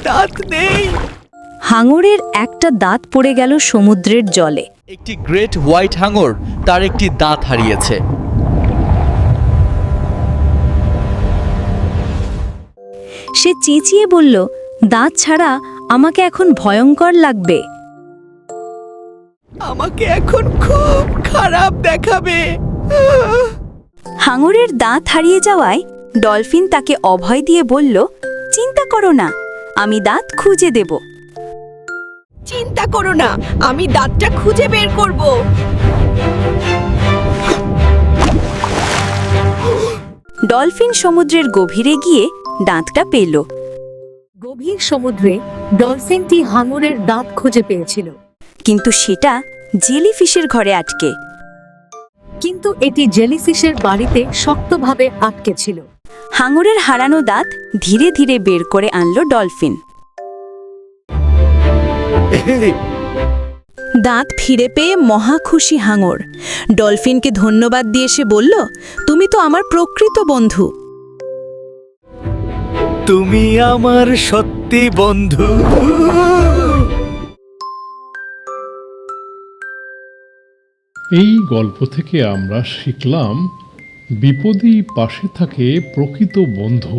দাঁত নেই। হাঙরের একটা দাঁত পড়ে গেল সমুদ্রের জলে। একটি গ্রেট হোয়াইট হাঙর তার একটি দাঁত হারিয়েছে। সে চেঁচিয়ে বলল, দাঁত ছাড়া আমাকে এখন ভয়ঙ্কর লাগবে। আমাকে এখন খুব খারাপ দেখাবে। হাঙরের দাঁত হারিয়ে যাওয়ায় ডলফিন তাকে অভয় দিয়ে বলল, চিন্তা করো না, আমি দাঁত খুঁজে দেব। চিন্তা করো না, আমি দাঁতটা খুঁজে বের করব। ডলফিন সমুদ্রের গভীরে গিয়ে দাঁতটা পেল। গভীর সমুদ্রে ডলফিনটি হাঙরের দাঁত খুঁজে পেয়েছিল, কিন্তু সেটা জেলিফিশের ঘরে আটকে। কিন্তু এটি জেলিফিশের বাড়িতে শক্তভাবে আটকে ছিল। হাঙরের হারানো দাঁত ধীরে ধীরে বের করে আনলো ডলফিন। দাঁত ফিরে পেয়ে মহা খুশি হাঙর ডলফিনকে ধন্যবাদ দিয়ে সে বলল, তুমি তো আমার প্রকৃত বন্ধু। তুমি আমার সত্যি বন্ধু। এই গল্প থেকে আমরা শিখলাম বিপদেই পাশে থাকে প্রকৃত বন্ধু।